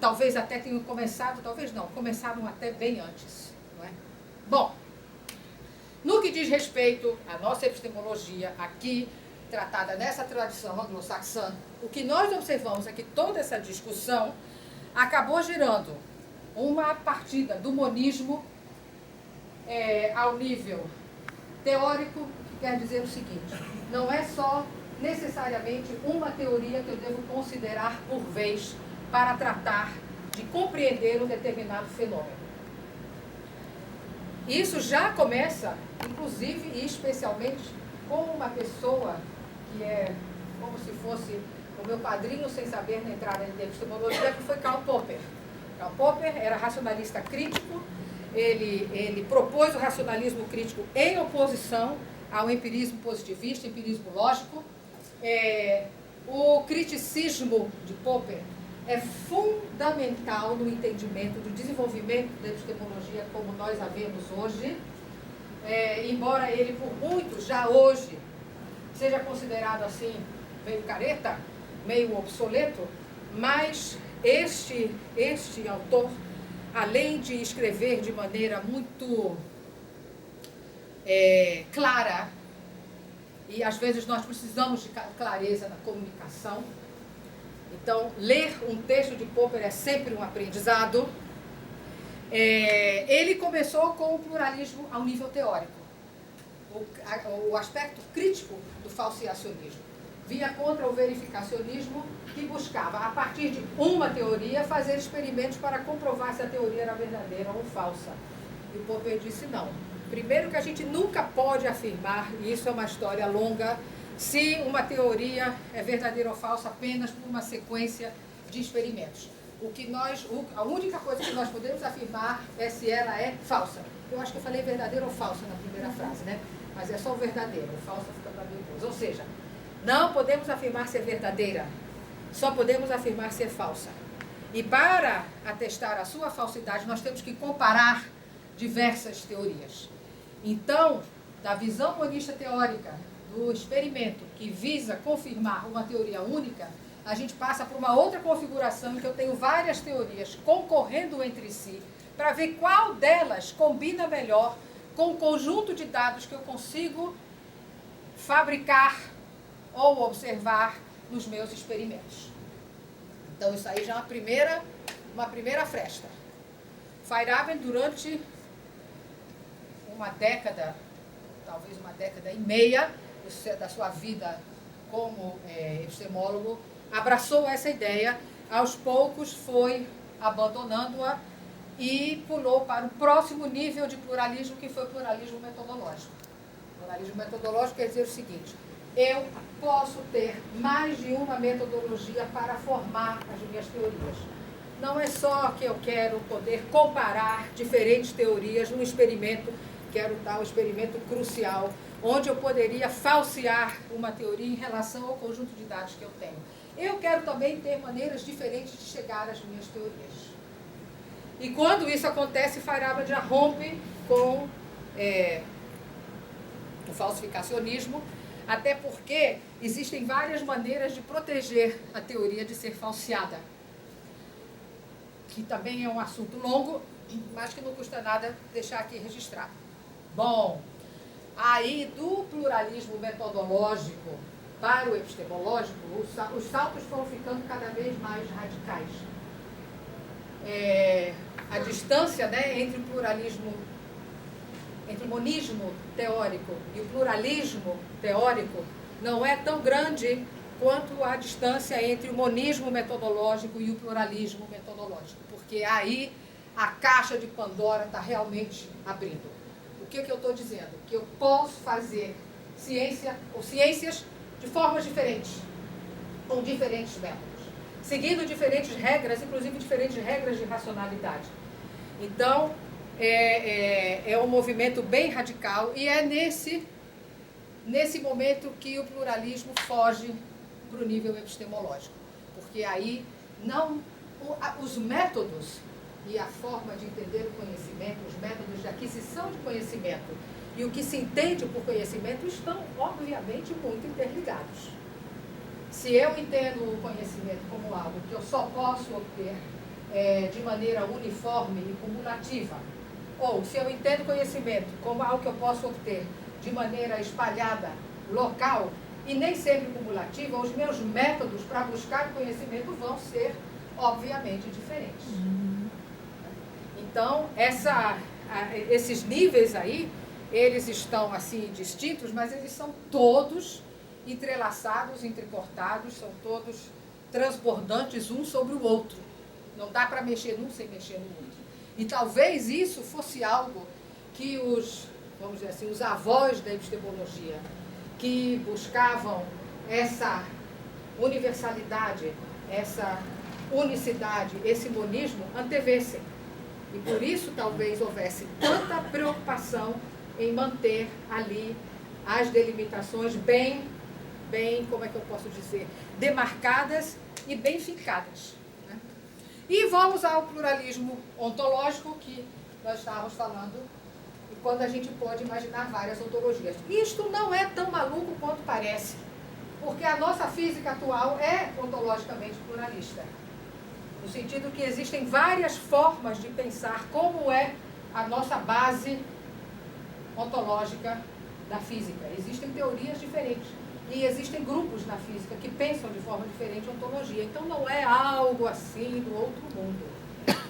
talvez até tenham começado, talvez não, começaram até bem antes. Não é? Bom, no que diz respeito à nossa epistemologia aqui, tratada nessa tradição anglo-saxã, o que nós observamos é que toda essa discussão acabou gerando uma partida do monismo ao nível teórico, que quer dizer o seguinte: não é só necessariamente uma teoria que eu devo considerar por vez para tratar de compreender um determinado fenômeno. Isso já começa, inclusive e especialmente, com uma pessoa que é como se fosse o meu padrinho sem saber na entrada de epistemologia, que foi Karl Popper. Karl Popper era racionalista crítico, ele propôs o racionalismo crítico em oposição ao empirismo positivista, empirismo lógico. O criticismo de Popper é fundamental no entendimento do desenvolvimento da epistemologia como nós a vemos hoje, embora ele, por muitos, já hoje, seja considerado assim, meio careta, meio obsoleto, mas este autor, além de escrever de maneira muito clara, e às vezes nós precisamos de clareza na comunicação, então ler um texto de Popper é sempre um aprendizado. Ele começou com o pluralismo ao nível teórico, o aspecto crítico do falseacionismo. Vinha contra o verificacionismo, que buscava, a partir de uma teoria, fazer experimentos para comprovar se a teoria era verdadeira ou falsa. E Popper disse não. Primeiro que a gente nunca pode afirmar, e isso é uma história longa, se uma teoria é verdadeira ou falsa apenas por uma sequência de experimentos. A única coisa que nós podemos afirmar é se ela é falsa. Eu acho que eu falei verdadeira ou falsa na primeira frase, né? Mas é só o verdadeiro, o falso fica para depois. Ou seja, não podemos afirmar se é verdadeira, só podemos afirmar se é falsa. E para atestar a sua falsidade, nós temos que comparar diversas teorias. Então, da visão monista teórica do experimento que visa confirmar uma teoria única, a gente passa por uma outra configuração em que eu tenho várias teorias concorrendo entre si para ver qual delas combina melhor com o conjunto de dados que eu consigo fabricar ou observar nos meus experimentos. Então, isso aí já é uma primeira fresta. Feyerabend, durante uma década, talvez uma década e meia da sua vida como epistemólogo, abraçou essa ideia, aos poucos foi abandonando-a e pulou para o próximo nível de pluralismo, que foi o pluralismo metodológico. O pluralismo metodológico quer dizer o seguinte: eu posso ter mais de uma metodologia para formar as minhas teorias. Não é só que eu quero poder comparar diferentes teorias num experimento, quero dar um experimento crucial, onde eu poderia falsear uma teoria em relação ao conjunto de dados que eu tenho. Eu quero também ter maneiras diferentes de chegar às minhas teorias. E quando isso acontece, Feyerabend já rompe com o falsificacionismo, até porque existem várias maneiras de proteger a teoria de ser falseada, que também é um assunto longo, mas que não custa nada deixar aqui registrado. Bom, aí do pluralismo metodológico para o epistemológico, os saltos foram ficando cada vez mais radicais. A distância, né, entre o pluralismo, entre o monismo teórico e o pluralismo teórico não é tão grande quanto a distância entre o monismo metodológico e o pluralismo metodológico, porque aí a caixa de Pandora está realmente abrindo. O que eu estou dizendo? Que eu posso fazer ciência ou ciências de formas diferentes, com diferentes métodos, seguindo diferentes regras, inclusive diferentes regras de racionalidade. Então, é um movimento bem radical e é nesse momento que o pluralismo foge para o nível epistemológico, porque aí os métodos e a forma de entender o conhecimento, os métodos de aquisição de conhecimento e o que se entende por conhecimento estão, obviamente, muito interligados. Se eu entendo o conhecimento como algo que eu só posso obter de maneira uniforme e cumulativa, ou se eu entendo o conhecimento como algo que eu posso obter de maneira espalhada, local, e nem sempre cumulativa, os meus métodos para buscar o conhecimento vão ser, obviamente, diferentes. Então, esses níveis aí, eles estão assim distintos, mas eles são todos entrelaçados, entrecortados, são todos transbordantes um sobre o outro. Não dá para mexer num sem mexer no outro. E talvez isso fosse algo que vamos dizer assim, os avós da epistemologia, que buscavam essa universalidade, essa unicidade, esse monismo, antevessem. E por isso talvez houvesse tanta preocupação em manter ali as delimitações bem, como é que eu posso dizer, demarcadas e bem fincadas. Né? E vamos ao pluralismo ontológico que nós estávamos falando, e quando a gente pode imaginar várias ontologias. Isto não é tão maluco quanto parece, porque a nossa física atual é ontologicamente pluralista. No sentido que existem várias formas de pensar como é a nossa base ontológica da física. Existem teorias diferentes e existem grupos na física que pensam de forma diferente a ontologia. Então não é algo assim do outro mundo.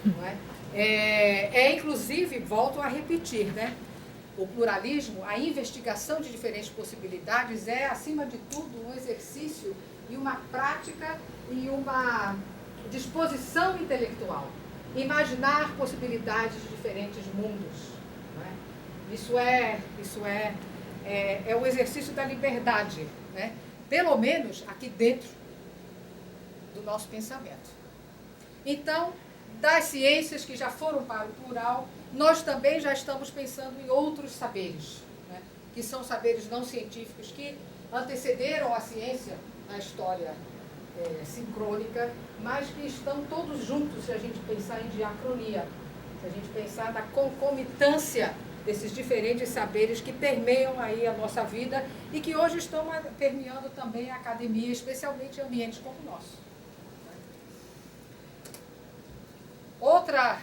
Não é? Inclusive, volto a repetir, né? O pluralismo, a investigação de diferentes possibilidades é, acima de tudo, um exercício e uma prática e uma disposição intelectual. Imaginar possibilidades de diferentes mundos. Não é? Isso é o exercício da liberdade, né? Pelo menos aqui dentro do nosso pensamento. Então, das ciências que já foram para o plural, nós também já estamos pensando em outros saberes, né? Que são saberes não científicos que antecederam a ciência na história sincrônica, mas que estão todos juntos se a gente pensar em diacronia, se a gente pensar na concomitância desses diferentes saberes que permeiam aí a nossa vida e que hoje estão permeando também a academia, especialmente em ambientes como o nosso. Outra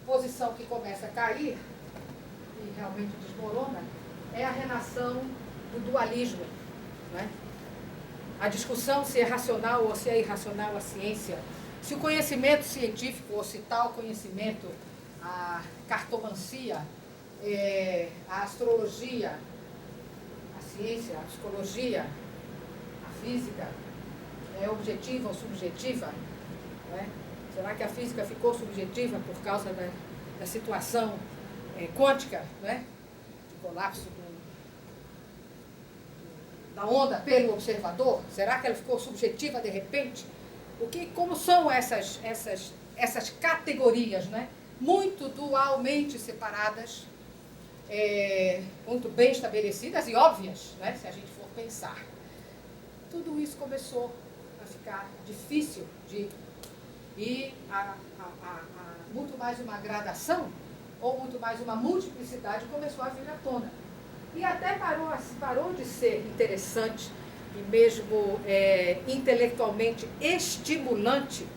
posição que começa a cair e realmente desmorona é a renação do dualismo, né? A discussão se é racional ou se é irracional a ciência, se o conhecimento científico ou se tal conhecimento, a cartomancia, a astrologia, a ciência, a psicologia, a física, é objetiva ou subjetiva, né? Será que a física ficou subjetiva por causa da situação quântica, né? De colapso da onda pelo observador? Será que ela ficou subjetiva de repente? Como são essas categorias, né? Muito dualmente separadas, muito bem estabelecidas e óbvias, né? Se a gente for pensar. Tudo isso começou a ficar difícil e muito mais uma gradação ou muito mais uma multiplicidade começou a vir à tona. E até parou de ser interessante e mesmo intelectualmente estimulante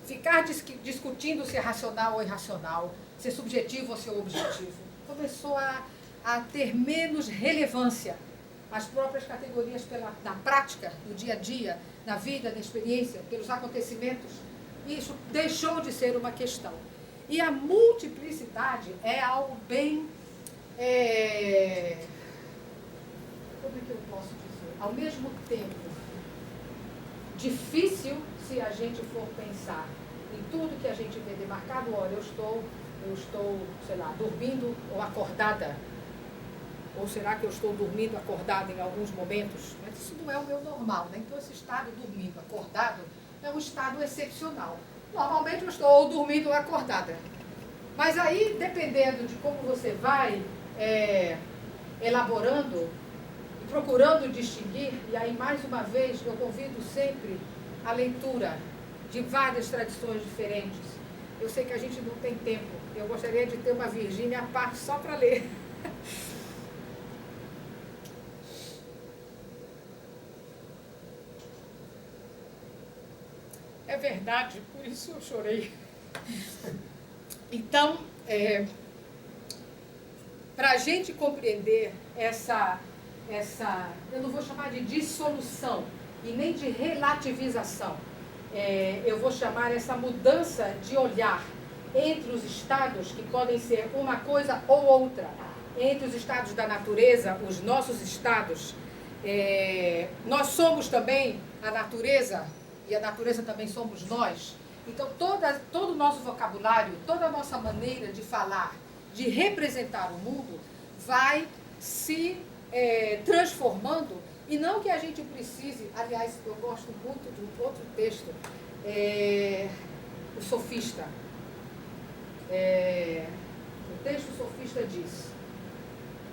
ficar discutindo se é racional ou irracional, se é subjetivo ou se é objetivo. Começou a ter menos relevância as próprias categorias na prática, no dia a dia, na vida, na experiência, pelos acontecimentos. Isso deixou de ser uma questão. E a multiplicidade é algo bem... como é que eu posso dizer? Ao mesmo tempo, difícil se a gente for pensar em tudo que a gente vê demarcado. Olha, eu estou, sei lá, dormindo ou acordada. Ou será que eu estou dormindo acordada em alguns momentos? Mas isso não é o meu normal, né? Então, esse estado dormindo acordado é um estado excepcional. Normalmente eu estou ou dormindo ou acordada. Mas aí, dependendo de como você vai elaborando e procurando distinguir, e aí, mais uma vez, eu convido sempre a leitura de várias tradições diferentes. Eu sei que a gente não tem tempo. Eu gostaria de ter uma Virgínia à parte só para ler. verdade, por isso eu chorei. Então, para a gente compreender essa, eu não vou chamar de dissolução e nem de relativização, eu vou chamar essa mudança de olhar entre os estados, que podem ser uma coisa ou outra, entre os estados da natureza, os nossos estados, nós somos também a natureza, e a natureza também somos nós. Então, todo o nosso vocabulário, toda a nossa maneira de falar, de representar o mundo, vai se transformando, e não que a gente precise, aliás, eu gosto muito de um outro texto, o Sofista. O texto Sofista diz: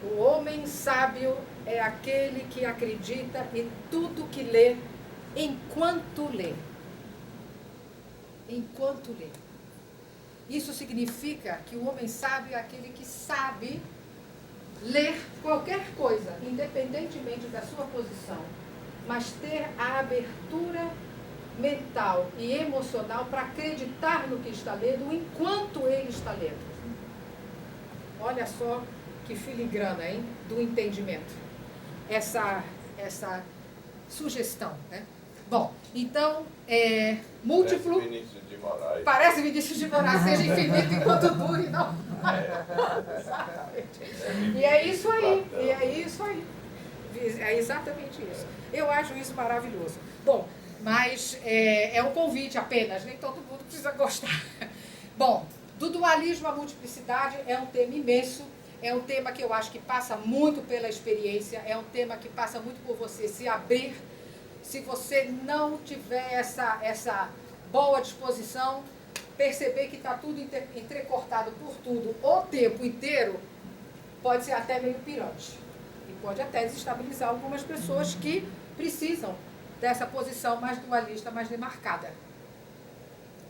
o homem sábio é aquele que acredita em tudo que lê, enquanto lê. Enquanto lê. Isso significa que o homem sábio é aquele que sabe ler qualquer coisa, independentemente da sua posição, mas ter a abertura mental e emocional para acreditar no que está lendo enquanto ele está lendo. Olha só que filigrana, hein, do entendimento. Essa sugestão, né? Bom, então, múltiplo... Parece Vinícius de Moraes. Parece Vinícius de Moraes, seja infinito enquanto dure, não? Exatamente. E é isso aí, É exatamente isso. Eu acho isso maravilhoso. Bom, mas é um convite apenas, nem todo mundo precisa gostar. Bom, do dualismo à multiplicidade é um tema imenso, é um tema que eu acho que passa muito pela experiência, é um tema que passa muito por você se abrir. Se você não tiver essa boa disposição, perceber que está tudo entrecortado por tudo o tempo inteiro, pode ser até meio pirante. E pode até desestabilizar algumas pessoas que precisam dessa posição mais dualista, mais demarcada.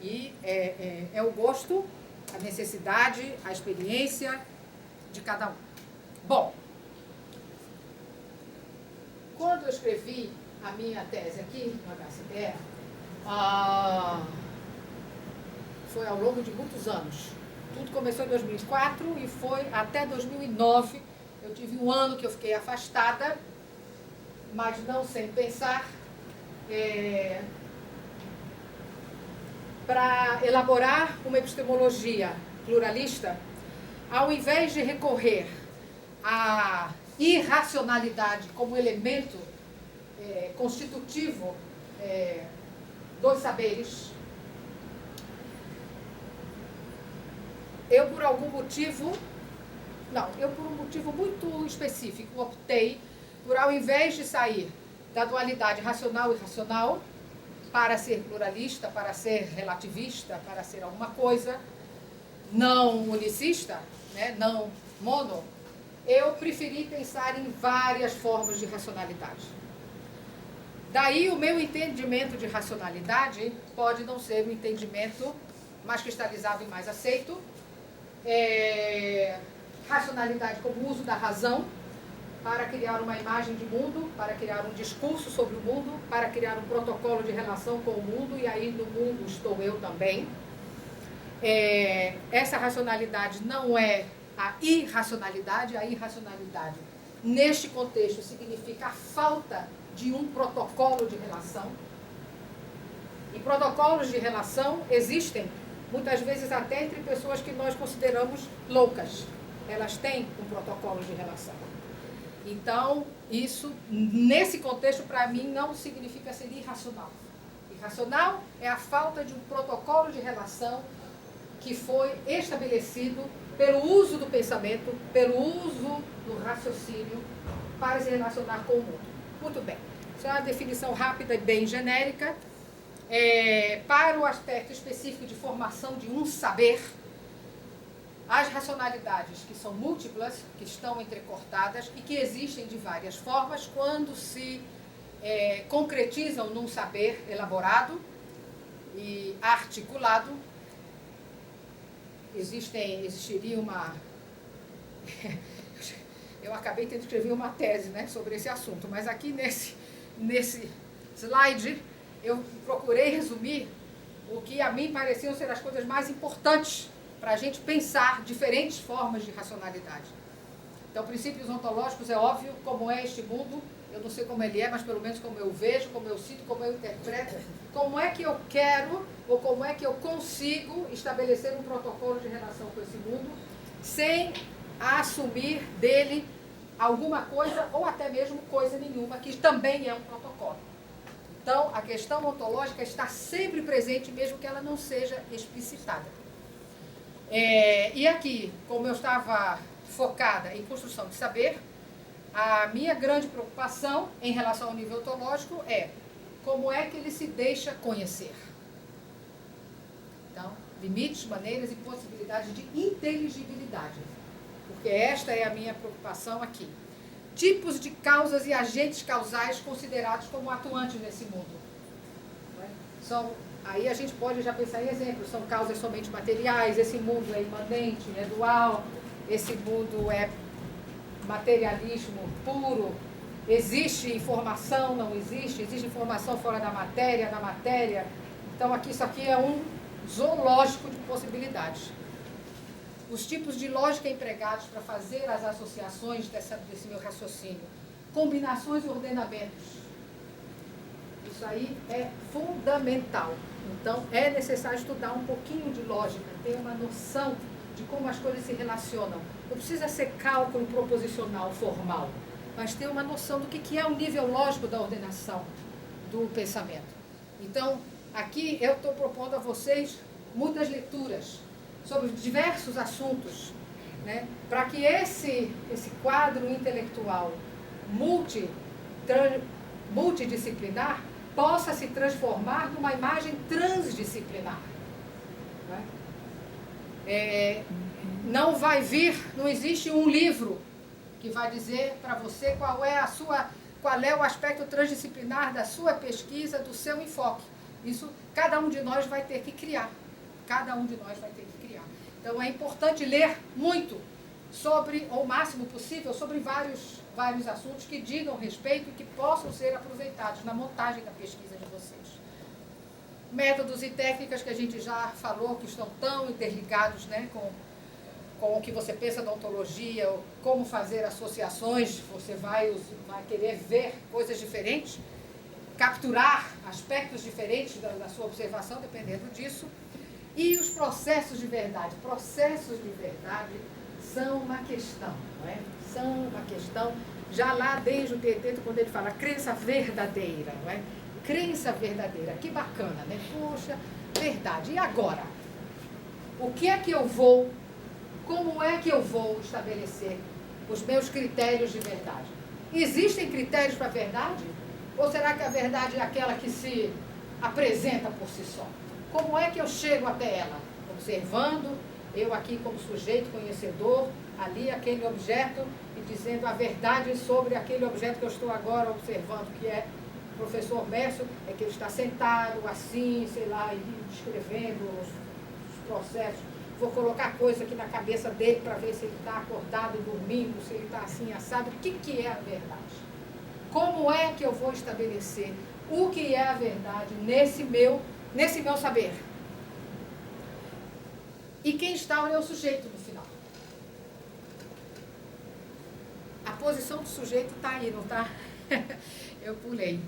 E é o gosto, a necessidade, a experiência de cada um. Bom, quando eu escrevi a minha tese aqui no HCPR, foi ao longo de muitos anos. Tudo começou em 2004 e foi até 2009. Eu tive um ano que eu fiquei afastada, mas não sem pensar, para elaborar uma epistemologia pluralista, ao invés de recorrer à irracionalidade como elemento constitutivo dos saberes, eu por um motivo muito específico, optei por, ao invés de sair da dualidade racional e irracional, para ser pluralista, para ser relativista, para ser alguma coisa não unicista, né, não mono, eu preferi pensar em várias formas de racionalidade. Daí o meu entendimento de racionalidade pode não ser um entendimento mais cristalizado e mais aceito. Racionalidade como uso da razão para criar uma imagem de mundo, para criar um discurso sobre o mundo, para criar um protocolo de relação com o mundo, e aí no mundo estou eu também. Essa racionalidade não é a irracionalidade. A irracionalidade, neste contexto, significa a falta de um protocolo de relação. E protocolos de relação existem, muitas vezes até entre pessoas que nós consideramos loucas. Elas têm um protocolo de relação. Então, isso, nesse contexto, para mim, não significa ser irracional. Irracional é a falta de um protocolo de relação que foi estabelecido pelo uso do pensamento, pelo uso do raciocínio para se relacionar com o mundo. Muito bem. Isso é uma definição rápida e bem genérica. Para o aspecto específico de formação de um saber, as racionalidades que são múltiplas, que estão entrecortadas e que existem de várias formas, quando se concretizam num saber elaborado e articulado, existiria uma... Eu acabei tendo que escrever uma tese, né, sobre esse assunto, mas aqui nesse slide eu procurei resumir o que a mim pareciam ser as coisas mais importantes para a gente pensar diferentes formas de racionalidade. Então, princípios ontológicos é óbvio como é este mundo, eu não sei como ele é, mas pelo menos como eu vejo, como eu sinto, como eu interpreto, como é que eu quero ou como é que eu consigo estabelecer um protocolo de relação com esse mundo sem assumir dele alguma coisa ou até mesmo coisa nenhuma, que também é um protocolo. Então, a questão ontológica está sempre presente, mesmo que ela não seja explicitada. E aqui, como eu estava focada em construção de saber, a minha grande preocupação em relação ao nível ontológico é como é que ele se deixa conhecer. Então, limites, maneiras e possibilidades de inteligibilidade. Porque esta é a minha preocupação aqui. Tipos de causas e agentes causais considerados como atuantes nesse mundo. Aí a gente pode já pensar em exemplos. São causas somente materiais, esse mundo é imanente, é dual, esse mundo é materialismo puro, existe informação, não existe informação fora da matéria, na matéria. Então aqui, isso aqui é um zoológico de possibilidades. Os tipos de lógica empregados para fazer as associações desse meu raciocínio, combinações e ordenamentos. Isso aí é fundamental. Então, é necessário estudar um pouquinho de lógica, ter uma noção de como as coisas se relacionam. Não precisa ser cálculo proposicional formal, mas ter uma noção do que é o nível lógico da ordenação do pensamento. Então, aqui eu estou propondo a vocês muitas leituras sobre diversos assuntos, né, para que esse quadro intelectual multidisciplinar possa se transformar numa imagem transdisciplinar. Não existe um livro que vai dizer para você qual é o aspecto transdisciplinar da sua pesquisa, do seu enfoque. Isso cada um de nós vai ter que criar. Cada um de nós vai ter que criar. Então é importante ler muito sobre, ou o máximo possível, sobre vários assuntos que digam respeito e que possam ser aproveitados na montagem da pesquisa de vocês. Métodos e técnicas que a gente já falou, que estão tão interligados, né, com o que você pensa da ontologia, como fazer associações, você vai querer ver coisas diferentes, capturar aspectos diferentes da sua observação, dependendo disso. E os processos de verdade. Processos de verdade são uma questão, não é? São uma questão, já lá desde o Teteto, quando ele fala crença verdadeira, não é? Crença verdadeira, que bacana, né? Poxa, verdade. E agora? O que é que eu vou, como é que eu vou estabelecer os meus critérios de verdade? Existem critérios para a verdade? Ou será que a verdade é aquela que se apresenta por si só? Como é que eu chego até ela? Observando, eu aqui como sujeito conhecedor, ali aquele objeto e dizendo a verdade sobre aquele objeto que eu estou agora observando, que é o professor Mércio, é que ele está sentado assim, sei lá, e descrevendo os processos. Vou colocar coisa aqui na cabeça dele para ver se ele está acordado, dormindo, se ele está assim assado. O que é a verdade? Como é que eu vou estabelecer o que é a verdade nesse meu saber? E quem está é o sujeito no final. A posição do sujeito está aí, não está? Eu pulei.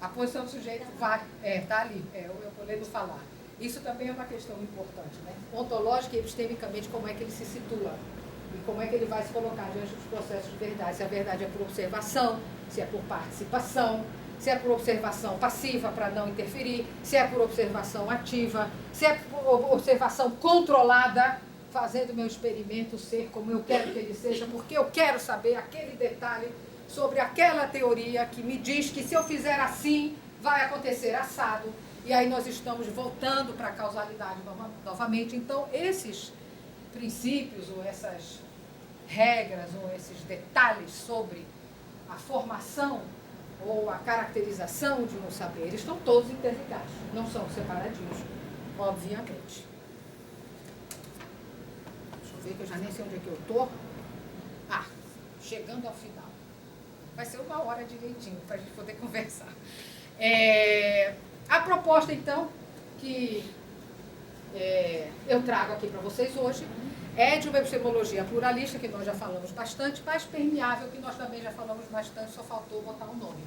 A posição do sujeito está ali. Eu pulei no falar. Isso também é uma questão importante, né? Ontológica e epistemicamente, como é que ele se situa? E como é que ele vai se colocar diante dos processos de verdade? Se a verdade é por observação, se é por participação, se é por observação passiva para não interferir, se é por observação ativa, se é por observação controlada, fazendo meu experimento ser como eu quero que ele seja, porque eu quero saber aquele detalhe sobre aquela teoria que me diz que se eu fizer assim, vai acontecer assado. E aí nós estamos voltando para a causalidade novamente. Então, esses princípios, ou essas regras, ou esses detalhes sobre a formação ou a caracterização de um saber, eles estão todos interligados, não são separadinhos, obviamente. Deixa eu ver que eu já nem sei onde é que eu estou. Chegando ao final. Vai ser 1 hora direitinho para a gente poder conversar. A proposta, então, que eu trago aqui para vocês hoje é de uma epistemologia pluralista, que nós já falamos bastante, mas permeável, que nós também já falamos bastante, só faltou botar um nome.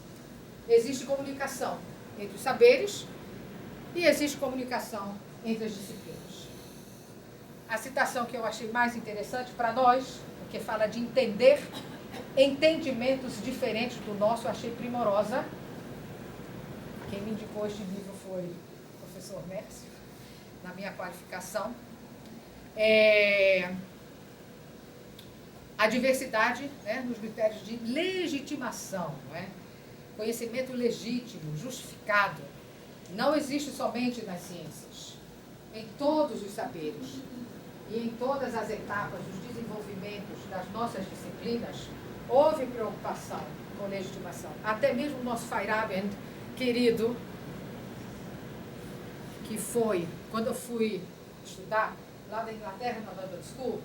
Existe comunicação entre os saberes e existe comunicação entre as disciplinas. A citação que eu achei mais interessante para nós, porque fala de entender entendimentos diferentes do nosso, eu achei primorosa. Quem me indicou este livro foi o professor Mércio, na minha qualificação. A diversidade, né, nos critérios de legitimação, não é? Conhecimento legítimo, justificado, não existe somente nas ciências, em todos os saberes e em todas as etapas dos desenvolvimentos das nossas disciplinas, houve preocupação com legitimação. Até mesmo o nosso Feyerabend, querido, que foi, quando eu fui estudar lá da Inglaterra, na London School,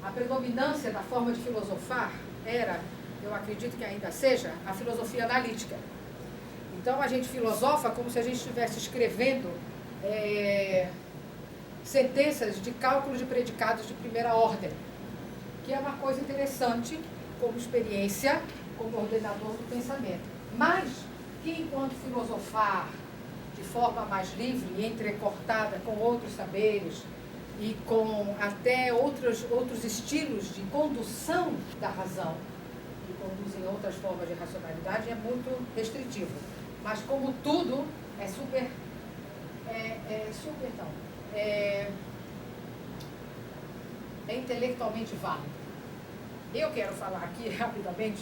a predominância da forma de filosofar era, eu acredito que ainda seja, a filosofia analítica. Então a gente filosofa como se a gente estivesse escrevendo sentenças de cálculo de predicados de primeira ordem, que é uma coisa interessante como experiência, como ordenador do pensamento. Mas que enquanto filosofar de forma mais livre e entrecortada com outros saberes e com até outros estilos de condução da razão, que conduzem outras formas de racionalidade, é muito restritivo. Mas como tudo é intelectualmente válido. Eu quero falar aqui rapidamente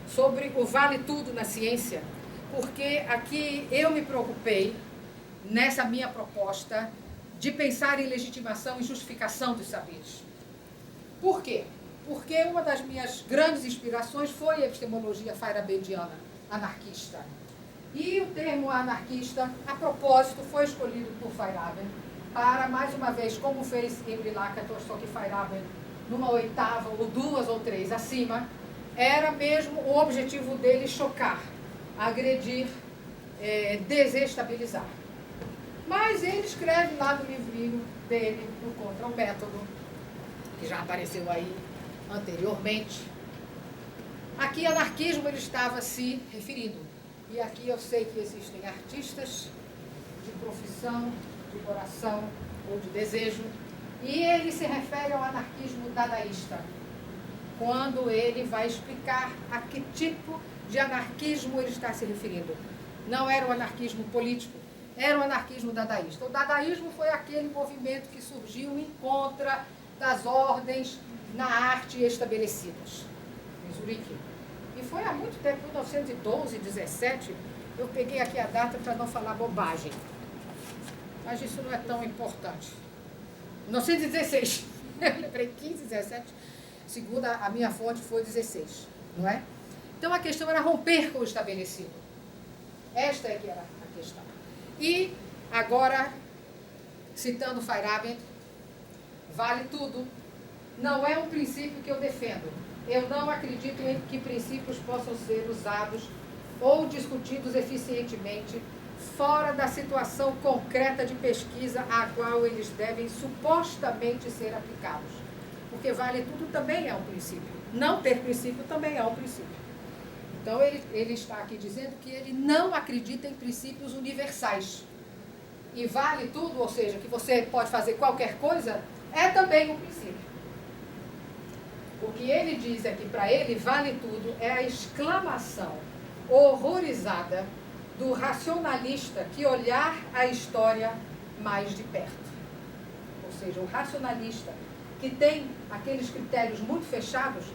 sobre o vale tudo na ciência, porque aqui eu me preocupei nessa minha proposta de pensar em legitimação e justificação dos saberes. Por quê? Porque uma das minhas grandes inspirações foi a epistemologia feyerabendiana, anarquista. E o termo anarquista, a propósito, foi escolhido por Feyerabend para, mais uma vez, como fez Emily Lakatos, só que Feyerabend, numa oitava, ou duas ou três acima, era mesmo o objetivo dele chocar, agredir, desestabilizar. Mas ele escreve lá no livrinho dele, no Contra o Método, que já apareceu aí anteriormente. Aqui, anarquismo, ele estava se referindo. E aqui eu sei que existem artistas de profissão, de coração ou de desejo, e ele se refere ao anarquismo dadaísta, quando ele vai explicar a que tipo de anarquismo ele está se referindo. Não era o anarquismo político, era o anarquismo dadaísta. O dadaísmo foi aquele movimento que surgiu em contra das ordens na arte estabelecidas, em Zurique. E foi há muito tempo, 1912, 17, eu peguei aqui a data para não falar bobagem. Mas isso não é tão importante. 1916, eu lembrei 15, 17, segundo a minha fonte foi 16, não é? Então a questão era romper com o estabelecido. Esta é que era a questão. E agora, citando Feyerabend, vale tudo. Não é um princípio que eu defendo. Eu não acredito em que princípios possam ser usados ou discutidos eficientemente fora da situação concreta de pesquisa à qual eles devem supostamente ser aplicados. Porque vale tudo também é um princípio. Não ter princípio também é um princípio. Então ele está aqui dizendo que ele não acredita em princípios universais. E vale tudo, ou seja, que você pode fazer qualquer coisa, é também um princípio. O que ele diz é que para ele vale tudo é a exclamação horrorizada do racionalista que olhar a história mais de perto. Ou seja, o racionalista que tem aqueles critérios muito fechados,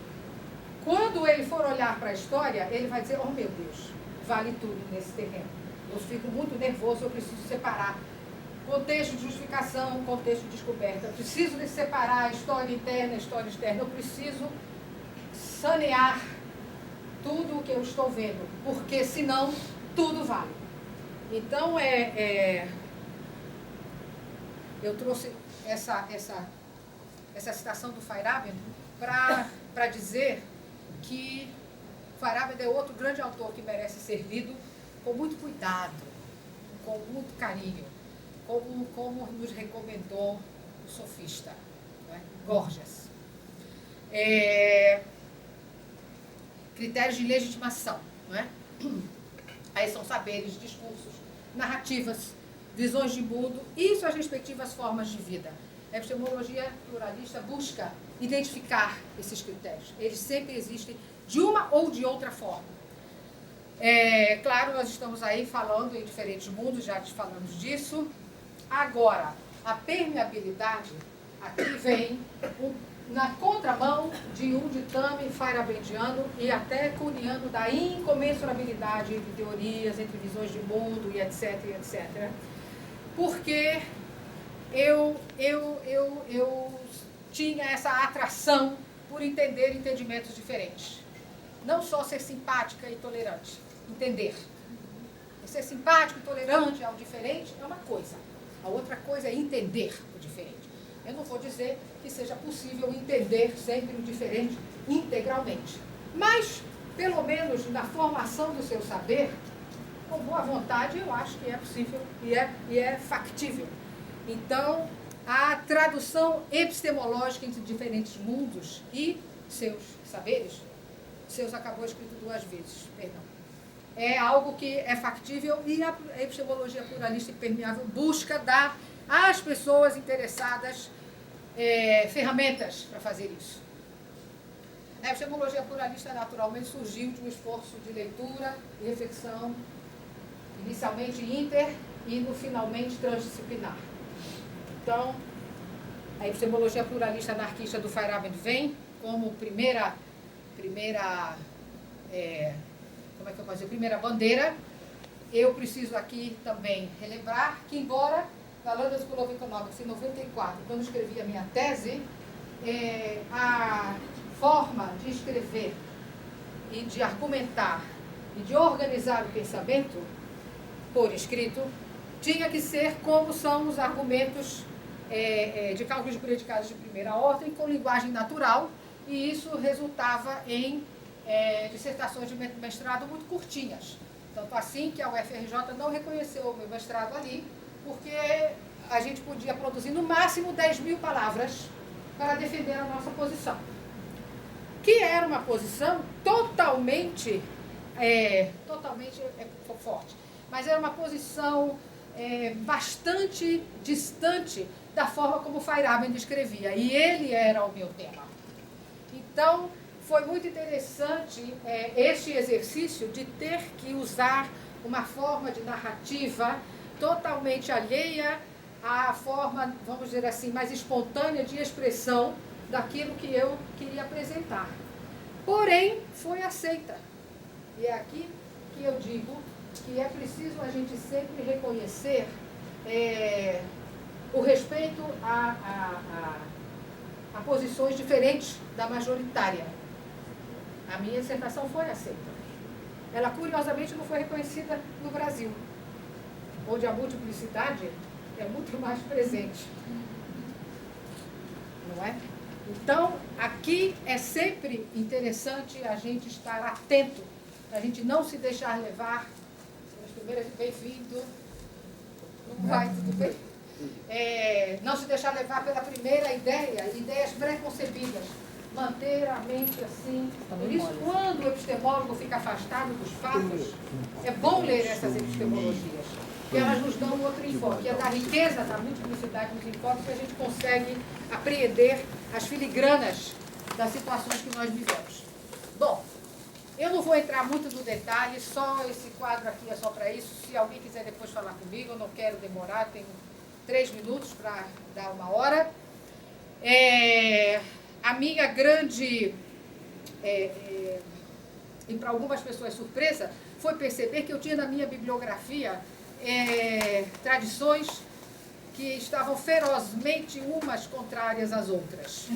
quando ele for olhar para a história, ele vai dizer, oh meu Deus, vale tudo nesse terreno. Eu fico muito nervoso, eu preciso separar contexto de justificação, contexto de descoberta. Eu preciso de separar a história interna, a história externa. Eu preciso sanear tudo o que eu estou vendo, porque senão tudo vale. Então, eu trouxe essa citação do Feyerabend para dizer que Feyerabend é outro grande autor que merece ser lido com muito cuidado, com muito carinho, como nos recomendou o sofista, não é? Gorgias. Critérios de legitimação, não é? Aí são saberes, discursos, narrativas, visões de mundo e suas respectivas formas de vida. A epistemologia pluralista busca identificar esses critérios. Eles sempre existem de uma ou de outra forma. Claro, nós estamos aí falando em diferentes mundos, já falamos disso. Agora, a permeabilidade, aqui vem na contramão de um ditame feyerabendiano e até kuhniano da incomensurabilidade entre teorias, entre visões de mundo e etc, etc. Porque eu tinha essa atração por entender entendimentos diferentes. Não só ser simpática e tolerante, entender. E ser simpático e tolerante ao diferente é uma coisa. A outra coisa é entender o diferente. Eu não vou dizer que seja possível entender sempre o diferente integralmente. Mas, pelo menos na formação do seu saber, com boa vontade, eu acho que é possível e é factível. Então, a tradução epistemológica entre diferentes mundos e seus saberes, seus acabou escrito 2 vezes, perdão. É algo que é factível e a epistemologia pluralista e permeável busca dar às pessoas interessadas ferramentas para fazer isso. A epistemologia pluralista naturalmente surgiu de um esforço de leitura e reflexão, inicialmente inter e no finalmente transdisciplinar. Então, a epistemologia pluralista anarquista do Feyerabend vem como primeira bandeira. Eu preciso aqui também relembrar que, embora na London School of Economics, em 94, quando escrevi a minha tese, a forma de escrever e de argumentar e de organizar o pensamento por escrito tinha que ser como são os argumentos de cálculos de predicados de primeira ordem, com linguagem natural, e isso resultava em dissertações de mestrado muito curtinhas. Tanto assim que a UFRJ não reconheceu o meu mestrado ali, porque a gente podia produzir no máximo 10.000 palavras para defender a nossa posição. Que era uma posição totalmente forte, mas era uma posição bastante distante da forma como Feyerabend escrevia, e ele era o meu tema. Então, foi muito interessante este exercício de ter que usar uma forma de narrativa totalmente alheia à forma, vamos dizer assim, mais espontânea de expressão daquilo que eu queria apresentar. Porém, foi aceita. E é aqui que eu digo que é preciso a gente sempre reconhecer o respeito a posições diferentes da majoritária. A minha dissertação foi aceita. Ela, curiosamente, não foi reconhecida no Brasil, onde a multiplicidade é muito mais presente. Não é? Então, aqui é sempre interessante a gente estar atento, a gente não se deixar levar. Primeiro, bem-vindo. Como vai? Tudo bem? Não se deixar levar pela primeira ideia, ideias preconcebidas. Manter a mente assim. Por isso, quando o epistemólogo fica afastado dos fatos, é bom ler essas epistemologias. E elas nos dão um outro enfoque. É da riqueza, da multiplicidade dos enfoques que a gente consegue apreender as filigranas das situações que nós vivemos. Bom, eu não vou entrar muito no detalhe, só esse quadro aqui é só para isso. Se alguém quiser depois falar comigo, eu não quero demorar, tenho 3 minutos para dar 1 hora. A minha grande, e para algumas pessoas surpresa, foi perceber que eu tinha na minha bibliografia tradições que estavam ferozmente umas contrárias às outras.